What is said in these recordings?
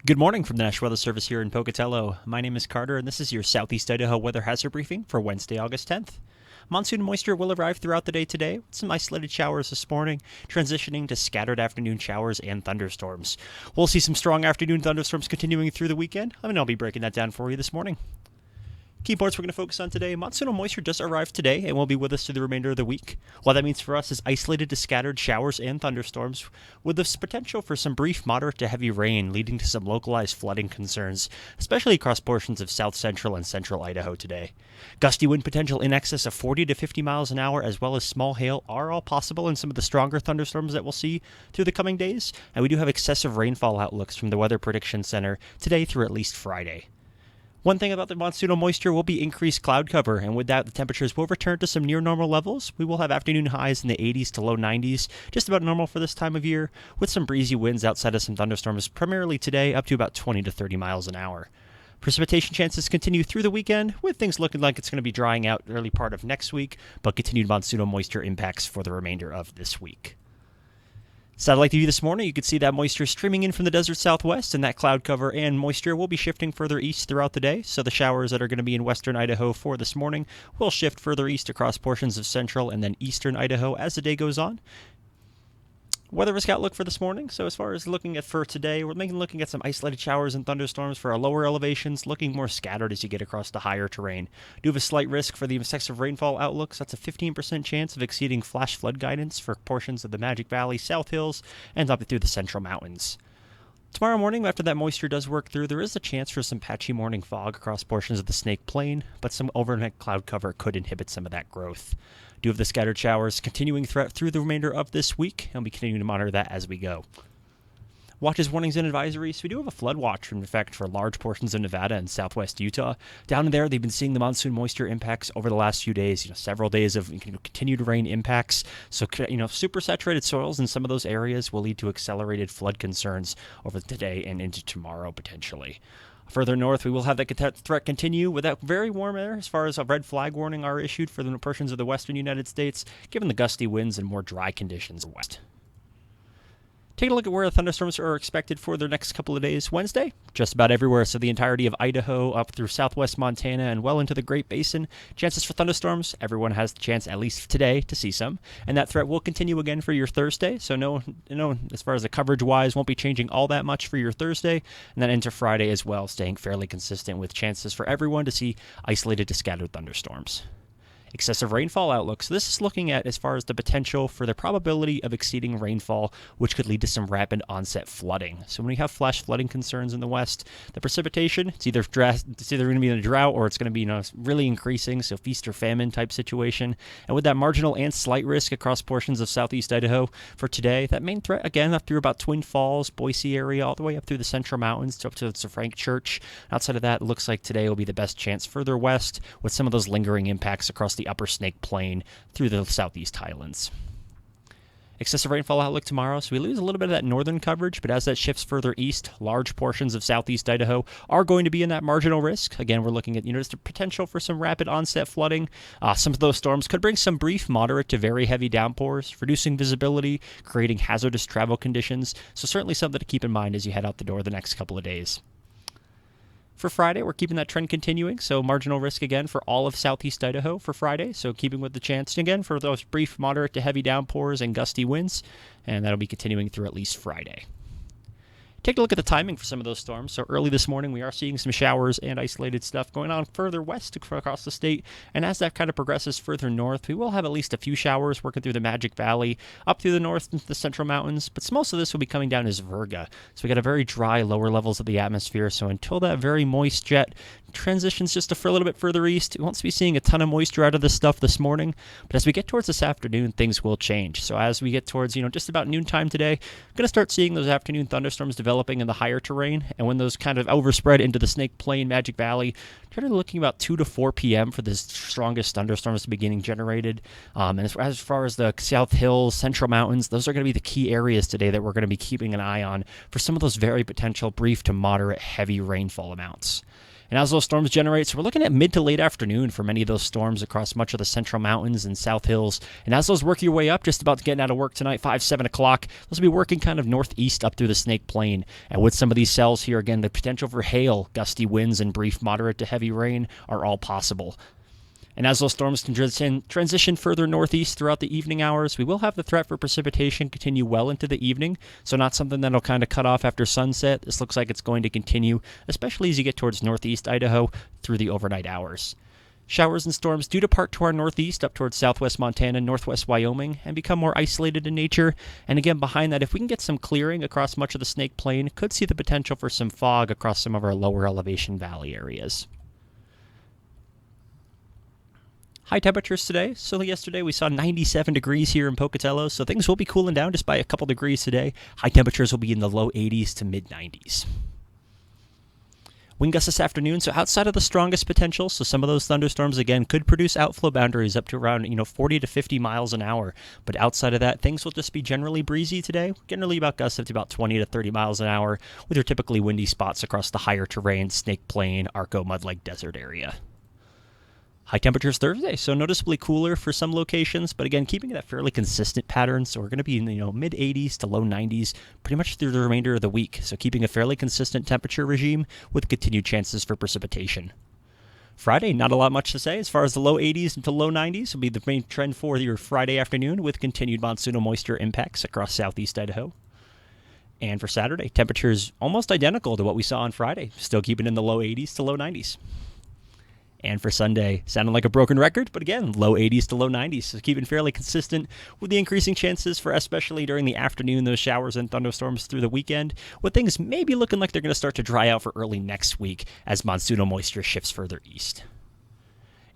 Good morning from the National Weather Service here in Pocatello. My name is Carter, and this is your Southeast Idaho Weather Hazard Briefing for Wednesday, August 10th. Monsoon moisture will arrive throughout the day today, with some isolated showers this morning, transitioning to scattered afternoon showers and thunderstorms. We'll see some strong afternoon thunderstorms continuing through the weekend, and I'll be breaking that down for you this morning. Key points we're going to focus on today. Monsoonal moisture does arrive today and will be with us through the remainder of the week. What that means for us is isolated to scattered showers and thunderstorms, with the potential for some brief moderate to heavy rain, leading to some localized flooding concerns, especially across portions of south central and central Idaho today. Gusty wind potential in excess of 40 to 50 miles an hour, as well as small hail, are all possible in some of the stronger thunderstorms that we'll see through the coming days. And we do have excessive rainfall outlooks from the Weather Prediction Center today through at least Friday. One thing about the monsoonal moisture will be increased cloud cover, and with that, the temperatures will return to some near normal levels. We will have afternoon highs in the 80s to low 90s, just about normal for this time of year, with some breezy winds outside of some thunderstorms, primarily today, up to about 20 to 30 miles an hour. Precipitation chances continue through the weekend, with things looking like it's going to be drying out early part of next week, but continued monsoonal moisture impacts for the remainder of this week. Satellite view this morning, you can see that moisture streaming in from the desert southwest, and that cloud cover and moisture will be shifting further east throughout the day. So the showers that are going to be in western Idaho for this morning will shift further east across portions of central and then eastern Idaho as the day goes on. Weather risk outlook for this morning. So as far as looking at for today, we're looking at some isolated showers and thunderstorms for our lower elevations, looking more scattered as you get across the higher terrain. Do have a slight risk for the excessive rainfall outlooks. That's a 15% chance of exceeding flash flood guidance for portions of the Magic Valley, South Hills, and up through the Central Mountains. Tomorrow morning, after that moisture does work through, there is a chance for some patchy morning fog across portions of the Snake Plain, but some overnight cloud cover could inhibit some of that growth. Do have the scattered showers continuing through the remainder of this week, and we'll be continuing to monitor that as we go. Watches, warnings, and advisories. We do have a flood watch in effect for large portions of Nevada and southwest Utah. Down there, they've been seeing the monsoon moisture impacts over the last few days. Several days of continued rain impacts. So, super saturated soils in some of those areas will lead to accelerated flood concerns over today and into tomorrow potentially. Further north, we will have that threat continue with that very warm air as far as a red flag warning are issued for the portions of the western United States, given the gusty winds and more dry conditions west. Take a look at where the thunderstorms are expected for the next couple of days. Wednesday, just about everywhere. So the entirety of Idaho up through southwest Montana and well into the Great Basin. Chances for thunderstorms. Everyone has the chance, at least today, to see some. And that threat will continue again for your Thursday. So no, as far as the coverage-wise, won't be changing all that much for your Thursday. And then into Friday as well, staying fairly consistent with chances for everyone to see isolated to scattered thunderstorms. Excessive rainfall outlook. So this is looking at as far as the potential for the probability of exceeding rainfall, which could lead to some rapid onset flooding. So when we have flash flooding concerns in the west, the precipitation, it's either going to be in a drought or it's going to be really increasing, so feast or famine type situation. And with that marginal and slight risk across portions of southeast Idaho for today, that main threat, again, up through about Twin Falls, Boise area, all the way up through the Central Mountains, up to the Frank Church. Outside of that, it looks like today will be the best chance further west with some of those lingering impacts across the upper Snake Plain through the southeast highlands. Excessive rainfall outlook tomorrow, so we lose a little bit of that northern coverage, but as that shifts further east, large portions of southeast Idaho are going to be in that marginal risk. Again, we're looking at just the potential for some rapid onset flooding. Some of those storms could bring some brief, moderate to very heavy downpours, reducing visibility, creating hazardous travel conditions. So certainly something to keep in mind as you head out the door the next couple of days. For Friday, we're keeping that trend continuing, so marginal risk again for all of southeast Idaho for Friday, so keeping with the chance again for those brief moderate to heavy downpours and gusty winds, and that'll be continuing through at least Friday. Take a look at the timing for some of those storms. So early this morning, we are seeing some showers and isolated stuff going on further west across the state. And as that kind of progresses further north, we will have at least a few showers working through the Magic Valley, up through the north into the Central Mountains. But most of this will be coming down as virga. So we got a very dry lower levels of the atmosphere. So until that very moist jet transitions just a little bit further east, we won't be seeing a ton of moisture out of this stuff this morning. But as we get towards this afternoon, things will change. So as we get towards, just about noontime today, we're going to start seeing those afternoon thunderstorms developing in the higher terrain. And when those kind of overspread into the Snake Plain, Magic Valley, generally looking about 2 to 4 p.m. for the strongest thunderstorms to be getting generated. And as far as the South Hills, Central Mountains, those are going to be the key areas today that we're going to be keeping an eye on for some of those very potential brief to moderate heavy rainfall amounts. And as those storms generate, so we're looking at mid to late afternoon for many of those storms across much of the central mountains and south hills. And as those work your way up, just about getting out of work tonight, 5, 7 o'clock, those will be working kind of northeast up through the Snake Plain. And with some of these cells here, again, the potential for hail, gusty winds, and brief moderate to heavy rain are all possible. And as those storms can transition further northeast throughout the evening hours, we will have the threat for precipitation continue well into the evening, so not something that'll kind of cut off after sunset. This looks like it's going to continue, especially as you get towards northeast Idaho through the overnight hours. Showers and storms do depart to our northeast up towards southwest Montana, northwest Wyoming, and become more isolated in nature. And again, behind that, if we can get some clearing across much of the Snake Plain, could see the potential for some fog across some of our lower elevation valley areas. High temperatures today. So yesterday we saw 97 degrees here in Pocatello, so things will be cooling down just by a couple degrees today. High temperatures will be in the low 80s to mid 90s. Wind gusts this afternoon, so outside of the strongest potential, so some of those thunderstorms again could produce outflow boundaries up to around 40 to 50 miles an hour. But outside of that, things will just be generally breezy today, generally about gusts up to about 20 to 30 miles an hour, with your typically windy spots across the higher terrain, Snake Plain, Arco, Mud Lake Desert area. High temperatures Thursday, so noticeably cooler for some locations, but again, keeping that fairly consistent pattern. So we're going to be in the mid 80s to low 90s pretty much through the remainder of the week. So keeping a fairly consistent temperature regime with continued chances for precipitation. Friday, not a lot much to say. As far as the low 80s to low 90s will be the main trend for your Friday afternoon with continued monsoonal moisture impacts across southeast Idaho. And for Saturday, temperatures almost identical to what we saw on Friday, still keeping in the low 80s to low 90s. And for Sunday, sounding like a broken record, but again, low 80s to low 90s, so keeping fairly consistent with the increasing chances for, especially during the afternoon, those showers and thunderstorms through the weekend, with things maybe looking like they're going to start to dry out for early next week as monsoonal moisture shifts further east.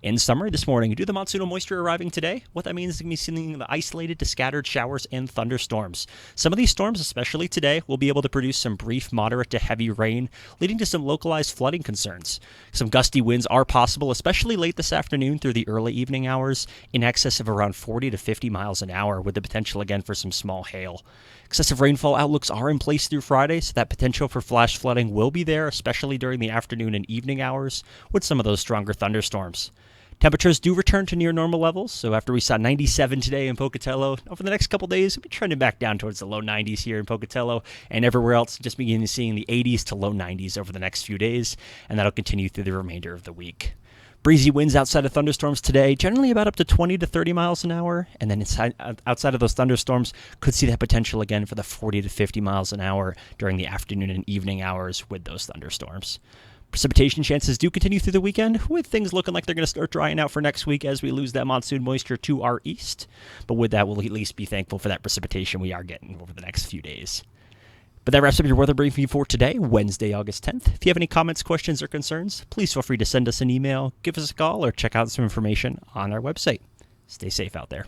In summary, this morning, due to the monsoonal moisture arriving today, what that means is going to be seeing the isolated to scattered showers and thunderstorms. Some of these storms, especially today, will be able to produce some brief, moderate to heavy rain, leading to some localized flooding concerns. Some gusty winds are possible, especially late this afternoon through the early evening hours, in excess of around 40 to 50 miles an hour, with the potential again for some small hail. Excessive rainfall outlooks are in place through Friday, so that potential for flash flooding will be there, especially during the afternoon and evening hours, with some of those stronger thunderstorms. Temperatures do return to near normal levels, so after we saw 97 today in Pocatello, over the next couple days, we'll be trending back down towards the low 90s here in Pocatello, and everywhere else, just beginning seeing the 80s to low 90s over the next few days, and that'll continue through the remainder of the week. Breezy winds outside of thunderstorms today, generally about up to 20 to 30 miles an hour, and then outside of those thunderstorms, could see that potential again for the 40 to 50 miles an hour during the afternoon and evening hours with those thunderstorms. Precipitation chances do continue through the weekend, with things looking like they're going to start drying out for next week as we lose that monsoon moisture to our east. But with that, we'll at least be thankful for that precipitation we are getting over the next few days. But that wraps up your weather briefing for today, Wednesday, August 10th. If you have any comments, questions, or concerns, please feel free to send us an email, give us a call, or check out some information on our website. Stay safe out there.